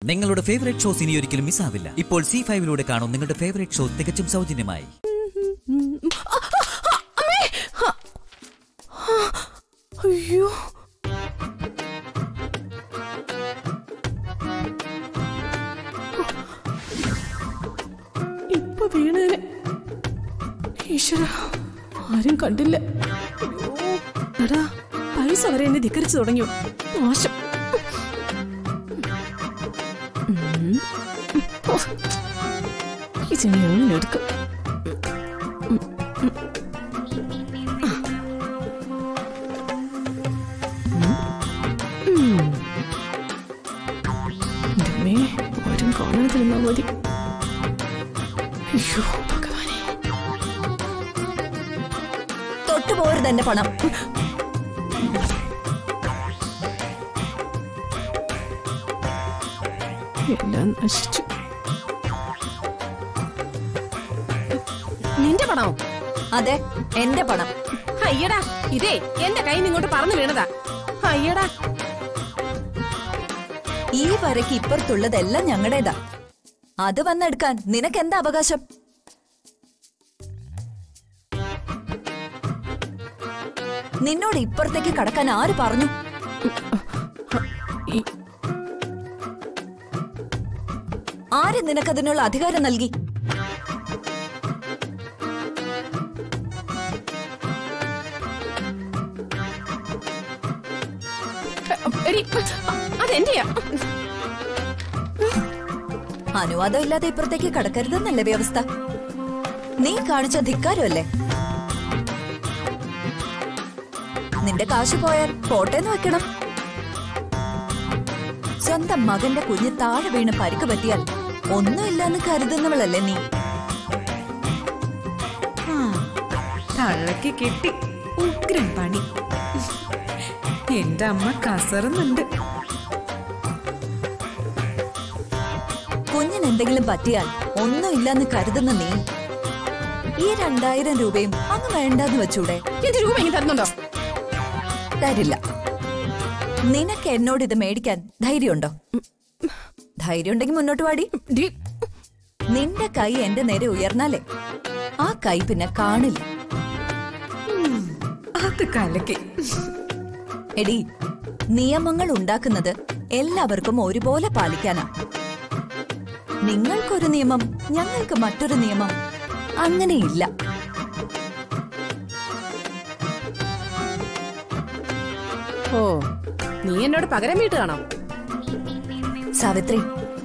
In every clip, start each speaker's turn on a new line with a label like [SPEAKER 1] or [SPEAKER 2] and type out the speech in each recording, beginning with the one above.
[SPEAKER 1] നിങ്ങളുടെ favourite shows ഇനി ഒരിക്കലും മിസ്സാവില്ല. ഇപ്പോൾ C5-ലൂടെ കാണും നിങ്ങളുടെ ഫേവറേറ്റ് ഷോ തികച്ചും സൗജന്യമായി.
[SPEAKER 2] അയ്യോ, ഇപ്പൊ വീണേനെ. ഈശ്വര, ആരും കണ്ടില്ല. എടാ, പൈസ വരെ എന്നെ ധിക്കരിച്ചു തുടങ്ങിയോ? മോശം. ഇതിനെ എങ്ങനെ എടുക്കും? ആരും കാണാതിരുന്നാ മതി. അയ്യോ ഭഗവാനെ,
[SPEAKER 3] തൊട്ടുപോരുത് എന്റെ പണം.
[SPEAKER 2] എല്ലാം നശിച്ചു. നിന്റെ പണമോ?
[SPEAKER 3] അതെ, എന്റെ പണം.
[SPEAKER 2] അയ്യടാ, ഇതേ എന്റെ കയ്യിൽ നിന്ന് ഇങ്ങോട്ട് പറന്നു വീണതാ. അയ്യടാ,
[SPEAKER 3] ഈ വരയ്ക്ക് ഇപ്പുറത്തുള്ളതെല്ലാം ഞങ്ങളുടേതാ. അത് വന്നെടുക്കാൻ നിനക്ക് എന്താ അവകാശം? നിന്നോട് ഇപ്പുറത്തേക്ക് കടക്കാൻ ആര് പറഞ്ഞു? ആര് നിനക്കതിനുള്ള അധികാരം നൽകി?
[SPEAKER 2] അതെന്റെയാ.
[SPEAKER 3] അനുവാദം ഇല്ലാതെ ഇപ്പുറത്തേക്ക് കടക്കരുതെന്നല്ലേ വ്യവസ്ഥ? നീ കാണിച്ച ധിക്കാരമല്ലേ? നിന്റെ കാശ് പോയാൽ പോട്ടേന്ന് വെക്കണം. സ്വന്തം മകന്റെ കുഞ്ഞ് താഴെ വീണ് പരിക്ക് പറ്റിയാൽ ഒന്നുമില്ലെന്ന് കരുതുന്നവളല്ലേ നീ?
[SPEAKER 4] തള്ളക്ക് കിട്ടി ഉഗ്രൻ പണി. എന്റെ അമ്മ കസറുന്നുണ്ട്.
[SPEAKER 3] കുഞ്ഞിന് എന്തെങ്കിലും പറ്റിയാൽ ഒന്നുമില്ലെന്ന് കരുതുന്ന നീ ഈ 2000 രൂപയും അങ്ങ് വേണ്ടെന്ന് വെച്ചൂടെ?
[SPEAKER 2] എന്റെ രൂപ ഇനി തരുന്നുണ്ടോ?
[SPEAKER 3] തരില്ല. നിനക്ക് എന്നോട് ഇത് മേടിക്കാൻ ധൈര്യമുണ്ടോ? ധൈര്യം ഉണ്ടെങ്കിൽ മുന്നോട്ട് വാടി. നിന്റെ കൈ എന്റെ നേരെ ഉയർന്നാലേ ആ കൈ പിന്നെ കാണില്ല.
[SPEAKER 4] അത് കലക്കി.
[SPEAKER 3] എടി, നിയമങ്ങൾ ഉണ്ടാക്കുന്നത് എല്ലാവർക്കും ഒരുപോലെ പാലിക്കാനാ. നിങ്ങൾക്കൊരു നിയമം, ഞങ്ങൾക്ക് മറ്റൊരു നിയമം, അങ്ങനെയില്ല.
[SPEAKER 2] ഓ, നീ എന്നോട് പകരം വീട്ടുകയാണോ?
[SPEAKER 3] സാവിത്രി,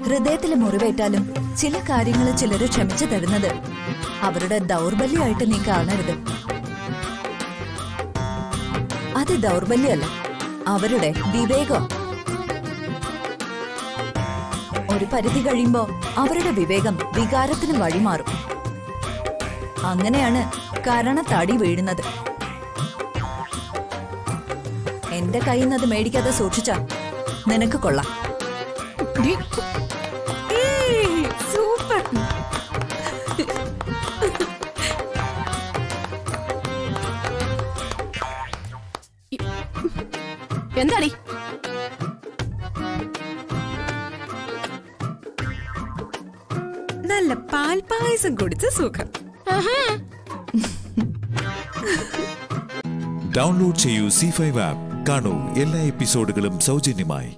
[SPEAKER 3] ഹൃദയത്തിൽ മുറിവേറ്റാലും ചില കാര്യങ്ങൾ ചിലര് ക്ഷമിച്ചു തരുന്നത് അവരുടെ ദൗർബല്യമായിട്ട് നീ കാണരുത്. അത് ദൗർബല്യമല്ല, അവരുടെ വിവേകം. ഒരു പരിധി കഴിയുമ്പോ അവരുടെ വിവേകം വികാരത്തിന് വഴിമാറും. അങ്ങനെയാണ് കരണത്താടി വീഴുന്നത്. എന്റെ കയ്യിൽ നിന്ന് അത് മേടിക്കാതെ സൂക്ഷിച്ചാ നിനക്ക് കൊള്ളാം.
[SPEAKER 4] സൂപ്പർ.
[SPEAKER 2] എന്താടി?
[SPEAKER 4] നല്ല പാൽപായസം കുടിച്ച സുഖം.
[SPEAKER 5] ഡൗൺലോഡ് ചെയ്യൂ C5 ആപ്പ്. കാണൂ എല്ലാ എപ്പിസോഡുകളും സൗജന്യമായി.